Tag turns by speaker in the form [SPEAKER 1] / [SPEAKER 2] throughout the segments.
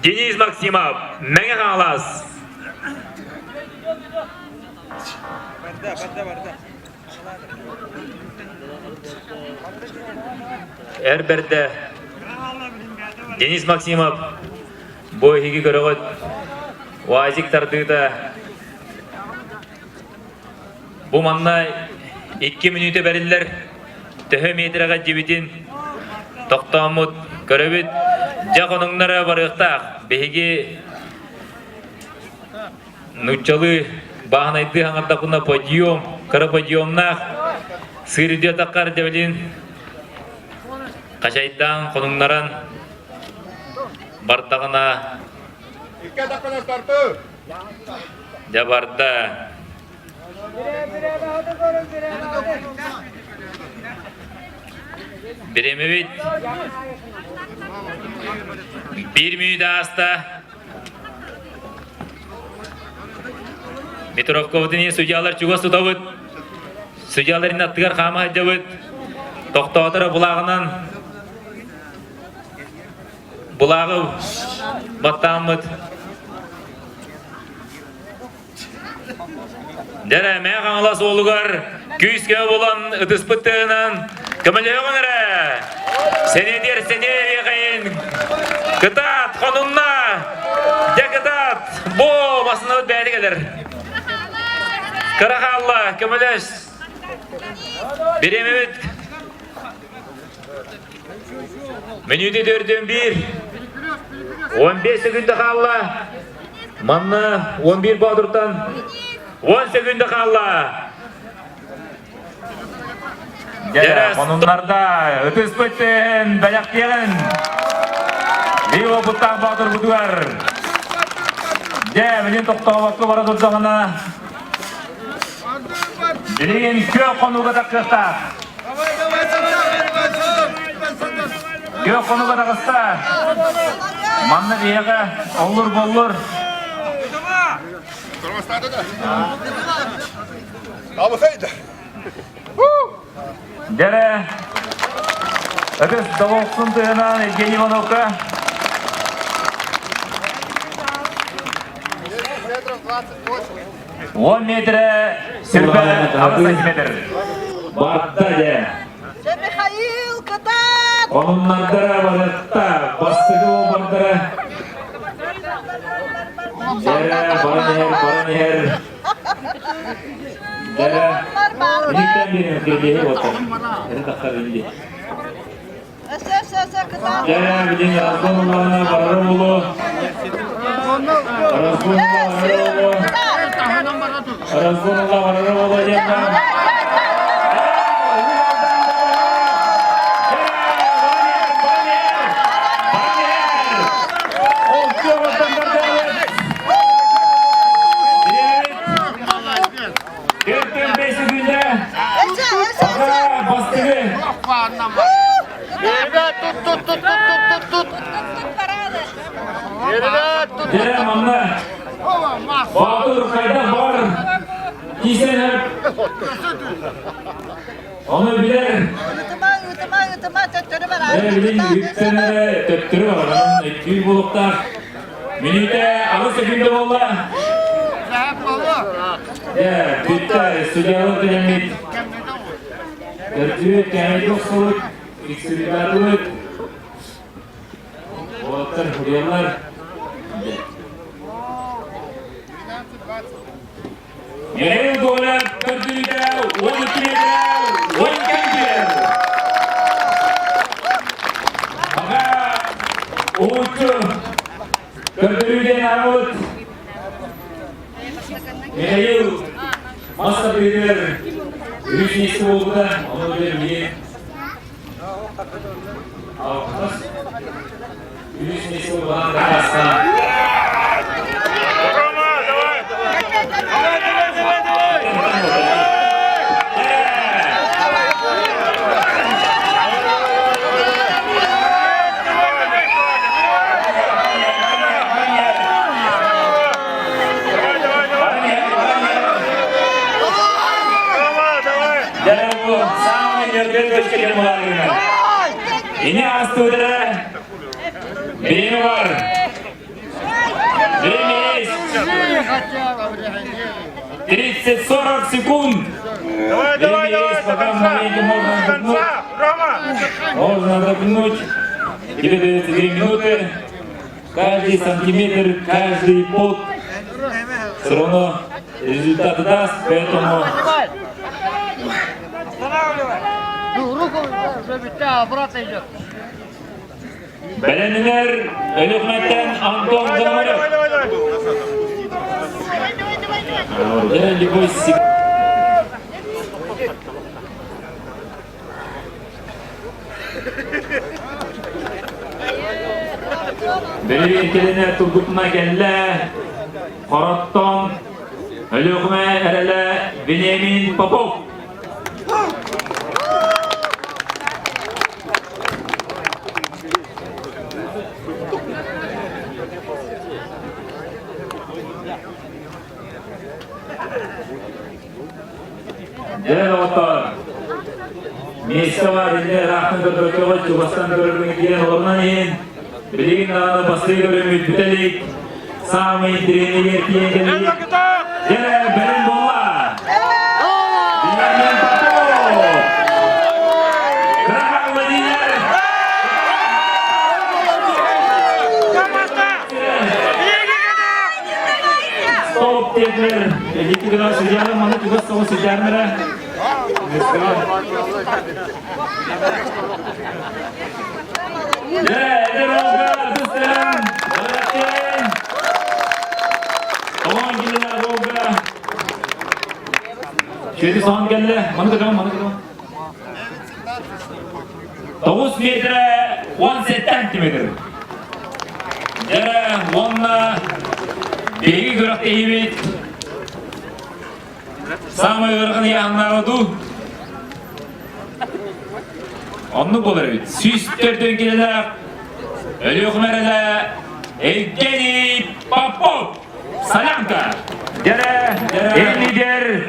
[SPEAKER 1] Deniz Maksimov, Menge Ağlas. Erberde Deniz Maksimov bu higi görüğüt vazik tardıda bu manna 2 minüte verirler töhö metrega jibitin toqtamut görübüt jakonunlara barıqtaq behigi nutçalı bağnaydı hangarda podium kara podiumnaq sırıdiyo taqar jabelin Kaşaydan konumlaran bartağına Jabarda Biremevit bir minüt hasta Mitrovkov'dan suyalar çuğası tutavut suyaların attıgar kama hacavut toqtağıtıra bulağından Bulağı battamıt. Dere me kanlas olugar küyüske bulan ıtıspıttığından kömeleğe konere. Seni der seni yakayın. Kıtat konunna. Ya kıtat. Bu masını beyli gelir. Karakallah kömeleş. Biremevit. Menüde 4'den 15 sekunda kalla. Manna 11 Badur'dan 10 sekunda kalla. Dere konumlarda ötüs bötten dayak yiyen. Liyo Buttaq Badur buduar. De menin toqtağı vakti bara duracağına. Bilin kö konuga takıqta. Kö konuga takıqta. Manna diyege olur bolur. Dere ötüs davoksun tığınan Evgeny Ivanovka. 10 metre sürpe 6 metre. Bartta de.
[SPEAKER 2] Михаил, катат!
[SPEAKER 1] Onlarda barıqta bastığı o bardara. Dere baran her. Dere birlikten birinin kirliği otur. Eri taktar indi. Dere bilin Razgonullarına bararı bulu. Razgonullar bararı bulu. Dere manna Batur kayda var Kisen hep Onu bilir Dere bilin yüksenere töttürü var 200 bulukta Minüte alı sekinde bolla Dere bitti Sucalı dinamit Tercüye kâhid yok soğuk İksirgarlık Oğatlar huriyalar Yeni dolar 4 metre, 12 metre, 12 metre. Aga uçu 4 metre arut. Yeni masa bilir. Ürüşnesi oldu da onu bilir. Alkış. Ürüşnesi oldu da hasta. Ini astudara biri var. 30-40 секунд.
[SPEAKER 3] Давай,
[SPEAKER 1] Пока в моменте можно отдохнуть.
[SPEAKER 3] Рома!
[SPEAKER 1] Можно отдохнуть. Тебе дается 2 минуты. Каждый сантиметр, каждый пот все равно результат даст, поэтому...
[SPEAKER 4] Руку забитая, обратно идет.
[SPEAKER 1] Бәләнелер, Өлөкмәттен Антон Замаров. Любой секунд. Бәләнелер келіне тұрдықына кәлі, Қараттан, Өлөкмә әрәлі Вениамин Попов. Дәл отар. Месте var, elde рахтын көтөрөкөгө Чубастан көрөргөн келген орнан кейін билигин аны басты көрөмүт бүтелик. Самый тренер кийгенли. Жана Берен Болла. Вениамин Попов. Крахал Владимир. Стоп dediler. Ellikli kadar sürdüğünler, manı tübet soğuk sürdüğünler. Eder Olga, Kıstıran, Barattin. Tamam gidiler Olga. Şöyle soğan geldi. Manı kadar. 9 metre, 17 centimetre. Jara, onunla Begi görak deyibet. Samay ırgın yanlarıdu. Onu bulur evet. Süstörden geliler. Ölü hümerele Evgeni Popov. Salamka. Jara, el lider.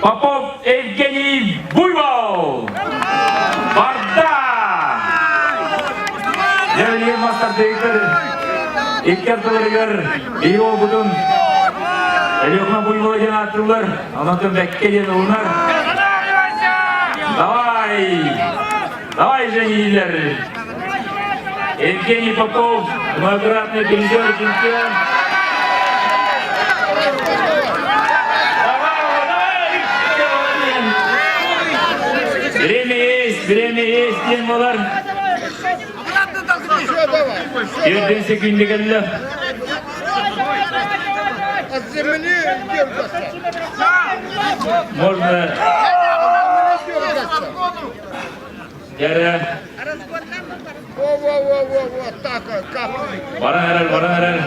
[SPEAKER 1] Popov Evgeni Buybol. Barda. Jara master direktörü. İlk yaptılar iyi olgudun. Eliokma Buybol jen atırlar. Anlatın bekke jen onlar. Давай, женилер. Евгений Попов, многократный призер чемпион. Время есть, ден болар. 4 секунды geldi. Можно. Jara. Баран әрәл.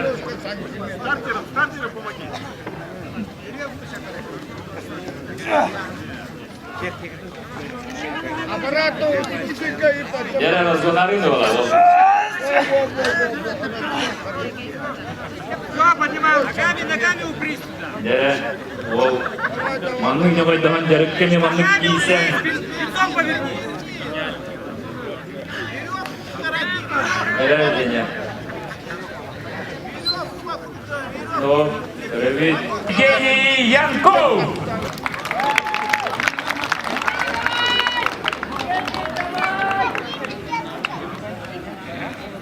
[SPEAKER 1] Jara разгонариды bola.
[SPEAKER 3] Ногами упрись туда.
[SPEAKER 1] Jara. Ол. Манның жабайдаған жарықкеме манның киісен.
[SPEAKER 3] Лицом поверни.
[SPEAKER 1] Helal Jenja. No, Revit. Evgeny Yankov.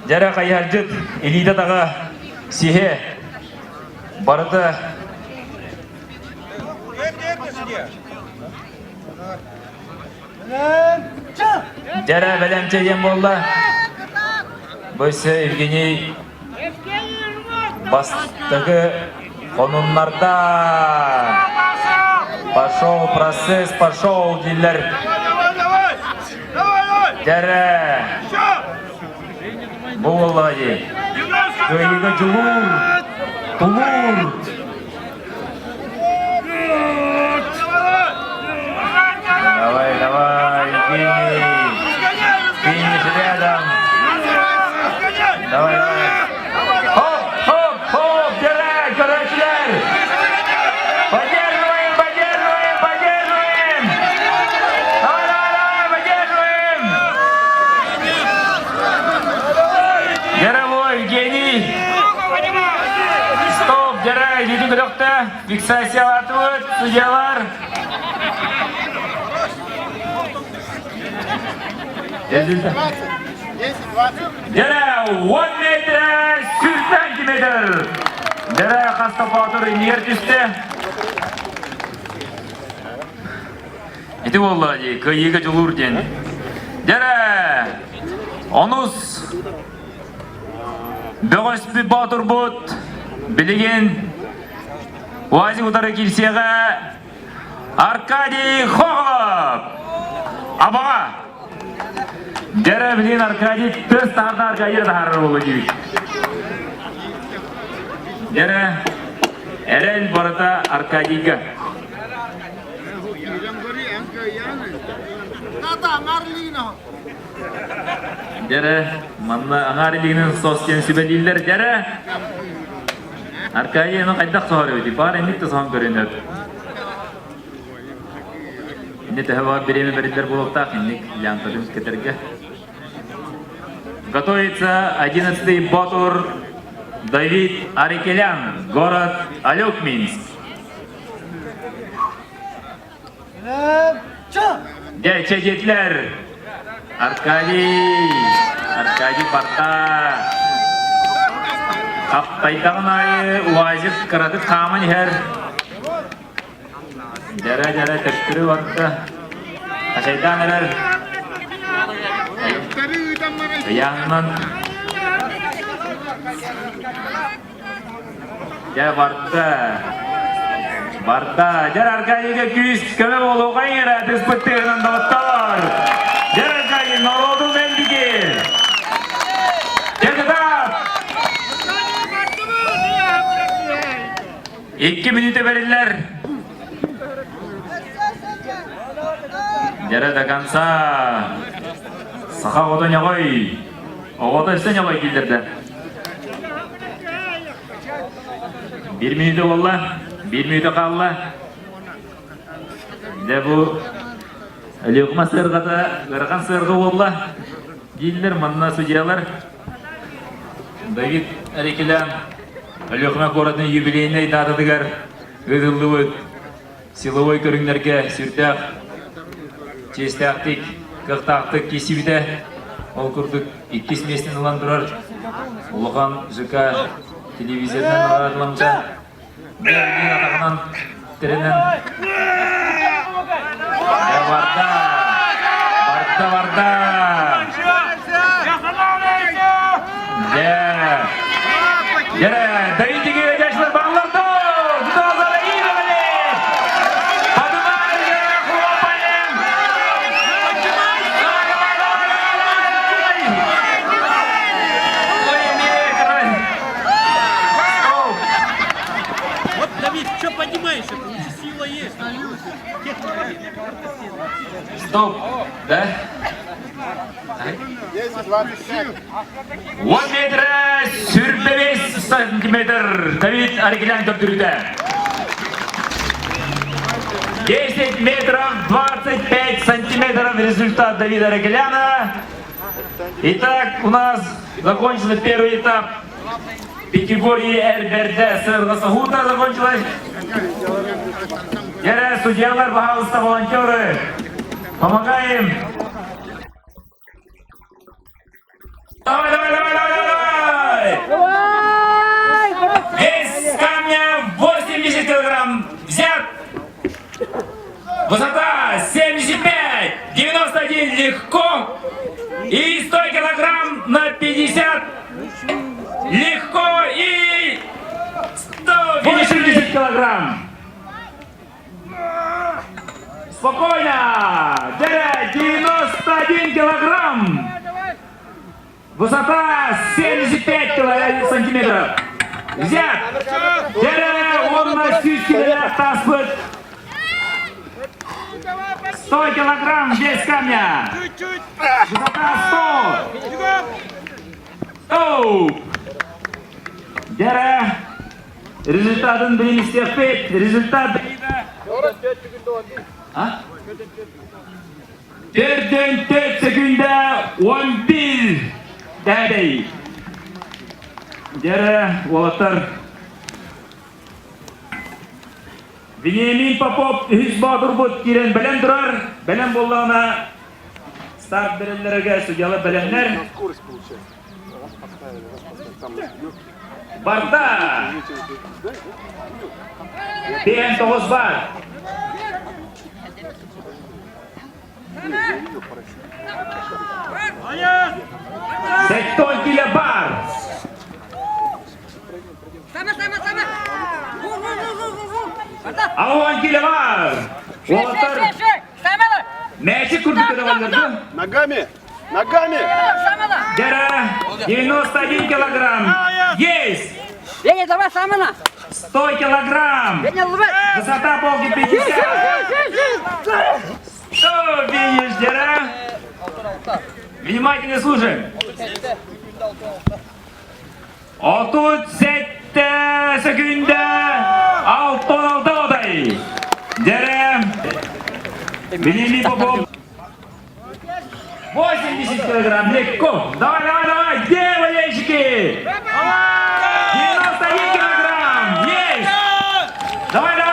[SPEAKER 1] Jara kayarjıt. Elida daga sihe. Barıda. Jara belemçe jem bolda. Böyse Evgeny бастығы қонымларда пошел процесс, пошел дейлер. Жәрі бұл олады көйігі жылур тұлур давай Евгений финиш рядом давай Jara, ini dokter. Fiksasi alatut, sujalar. Jara, 1 meter, 100 centimeter. Jara, kasta fatur iniyer düştü. Itu vallahi, kıyıga julur den. Jara, onus. Бөгөс би батыр бут билеген уази утары килсега Аркадий Хохлов абага Жара билен Аркадий төс тарда Аркадий тахары болу дейбит. Жара эрен барата Аркадийга Jara, manna angariliğinin sosyen sübeliller jara. Arkaya yana kaydak soruyor di. Par enit tasam görünür. İnne tehva bireme verirler bulukta kinnik yantadım keterge. Готовится 11-й батур Давид Арикелян, город Алёкминск. Geçecekler. Arkadi Barta Kaptaydan ayı uacık kıradı kaman her Jara tekstürü vardı Kaşaydan erer Yanından Jara Barta Jara Arkadi'ye küs köme bolu kayıra Tıspıttığından dağıttalar Jara Arkadi Noroldu Mendiki Yakıtap 2 minüte verirler Jara da kansa Saka oda ñagoy Oda ise ñagoy kildirdi 1 minüte valla 1 minüte kalla De bu Алёкма сырғата, ғырған сырғы болла дейділер, манна судьялар. Давид Арикелян, Алёкма қорадың юбилейіне дадыдығар, өділді силовой көріңдерге сүртәқ, честәқтік, қықтақтық кесібіде, ол күрдік 2 местен ұландырар, ұлыған жүка телевизордан ұладыламжа, бәрген атағынан тірінен Barda. Jara, David tigir yaşlar bağlardı. Tutazara iyi böyle. Adıma kullanmayın.
[SPEAKER 3] Вот, Давид, что понимаешь? Это сила есть.
[SPEAKER 1] Стоп, да? 1 metre 25 santimeter David Arikелян көптірді. 10 метров 25 сантиметров результат Давида Арикеляна. Итак, у нас закончился первый этап категории РБРД Сырға Сахута закончилась. Жара, судьялар, пожалуйста, волонтеры, помогаем. Давай! Вес камня 80 килограмм взят. Высота 75, 91 легко. И 100 килограмм на 50 легко. И 180 килограмм. Спокойно! 91 килограмм! Высота 75 сантиметров! Взят! Он на сюське таспыт! 100 килограмм вес камня! Высота 100! Дера! Результатын білімістер пет! Результат... 4 sekunda 11 dadi. Jara, Walter Вениамин Попов, Hüs Bahadur Bot kiren bilen durar. Bilen bollağına start bilenlerine судьялы bilenler.
[SPEAKER 5] Скорость получается. Раз поставили, там легкий.
[SPEAKER 1] Barda. PM 9 var.
[SPEAKER 3] Аян!
[SPEAKER 1] Sekton kilo bar.
[SPEAKER 2] Sama.
[SPEAKER 1] Avon kilo var. Oğuzlar
[SPEAKER 2] Sama da.
[SPEAKER 1] neçe kurdukları varlardı?
[SPEAKER 5] Ногами! Ногами!
[SPEAKER 2] Sama da.
[SPEAKER 1] Dere 91 kilogram. Yes.
[SPEAKER 2] Леня, давай сама на.
[SPEAKER 1] 100 килограмм.
[SPEAKER 2] Леня, лыбай.
[SPEAKER 1] Высота полки 50. Что видишь, Дера? Внимательно слушай. 37 sekunda 6 oday. Dera. Вениамин Попов. 80 килограмм, легко. Давай, где болельщики? 91 килограмм, есть! Давай, 100!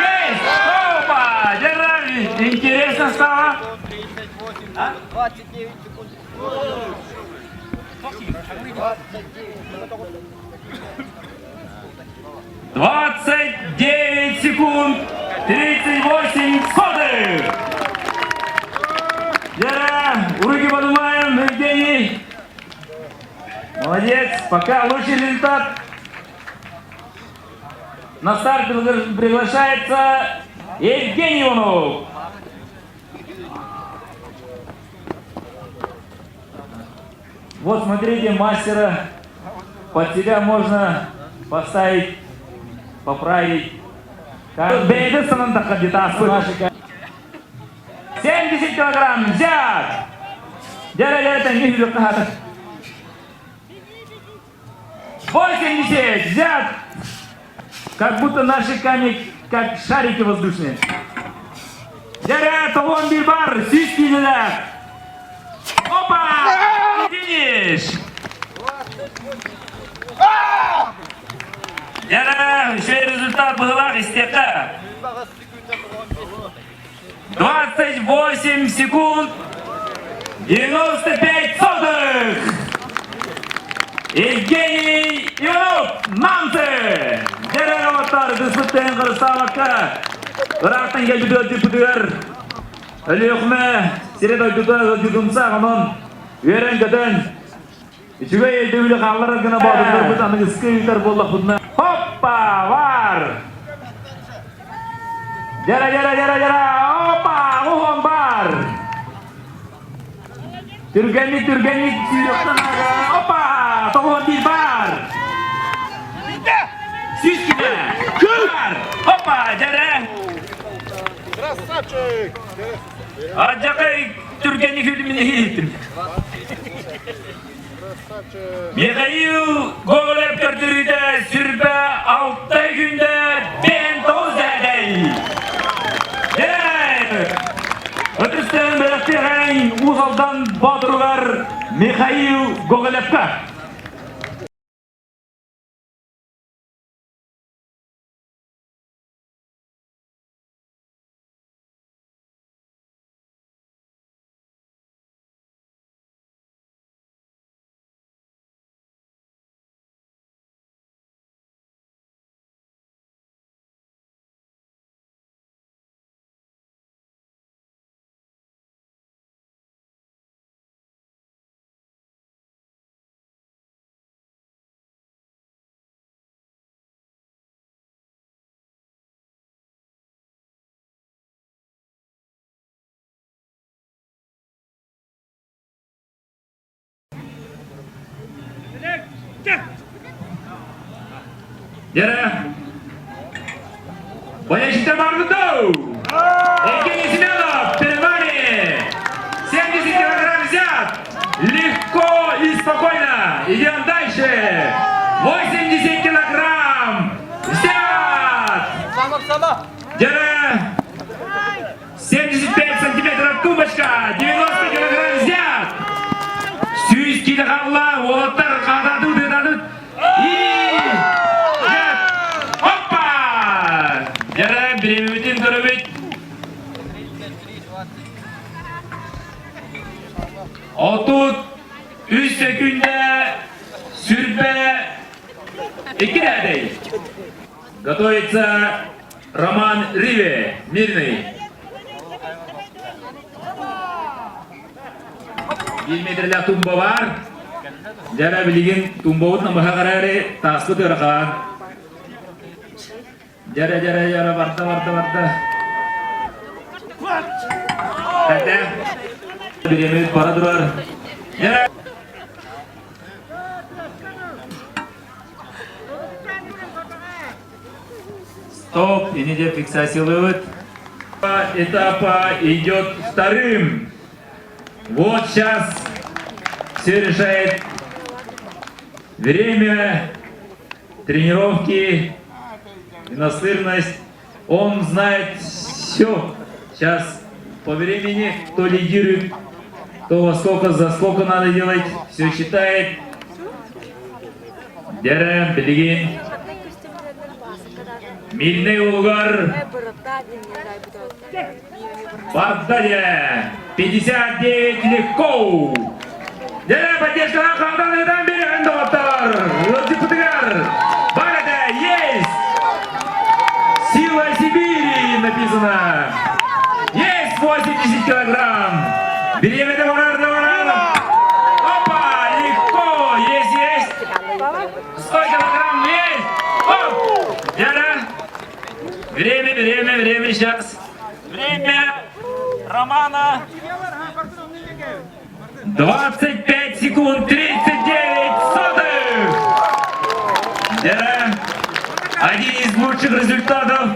[SPEAKER 1] Есть! Опа! Держи! Интересно стало?
[SPEAKER 2] 29 секунд.
[SPEAKER 1] 29 секунд 38 сотых! Дера, руки поднимаем, Евгений! Молодец, пока лучший результат. На старт приглашается Евгений Иванов. Вот смотрите, мастера под себя можно поставить, поправить. Бейды сынында где-то наши. 70 килограмм взят. Дера, не видел надо. 80 взят. Как будто наши камни, как шарики воздушные. Дера, талон бильбар, сиськи делят. Опа! Финиш! Дера, еще и результат был истека. 28 секунд 95 сотых. Евгений Иванов, Намцы! Деревоттар, диспуттен Кырсавакка, Ирактан келбидер депутер, Өлеқме, Середой Дудумса, Ғанон, Үйерен Гөтен, Ичуге елді үйлі қаллары гына бадырдар бұд, аны ғысқы үйлер болдық бұдына. Хоппа, var! Jara, опа, ұғын бар! Түргенlik, сүйректен аға, опа, тоғын бір бар! Сүйскіне, бар! Опа, жара!
[SPEAKER 5] Красавчик!
[SPEAKER 1] Аджақай түргенlik өліміне еттім. Михаил Гоголев көрдірді сүрбі 6 күнді бен 9 әдей. Өтірістен бәліқтеген ұзалдан бадыруғар Михаил Гоголевқа. Jara. Болельщиктер барды доу. Евгений Семенов, Перевани. 70 килограмм взят. Легко и спокойно. Идем дальше. 80 килограмм взят. Jara. 75 сантиметров тумбочка. 90 килограмм взят. 100 килограмм олаттар қадады. И... Опа! Отут 3 секунда сürpe 2 рядей. Готовится Роман Риве, Мирный. 1 метрлі тумба бар. Жара білген тумбауыт намыға қарары таспы тұрған. Жара, барта. Тәтә. Біремет бара тұрар. Жара. Стоп, и не фиксацирует. Этапа идет вторым. Вот сейчас все решает время тренировки и настырность. Он знает все. Сейчас по времени, кто лидирует, кто во сколько, за сколько надо делать, все считает. Дерем, Белигин. Мильный угар. Бардадя. 59 легко. Дерем, поддержка на команду, там берем доктор. Лотипутыгар. Бардадя, есть. Сила Сибири написано. Есть 80 килограмм. Берем это Опа, легко. Есть. 100 килограмм есть. Оп. Дера. Время сейчас. Время Романа. 25 секунд 39 сотых. Дера. Один из лучших результатов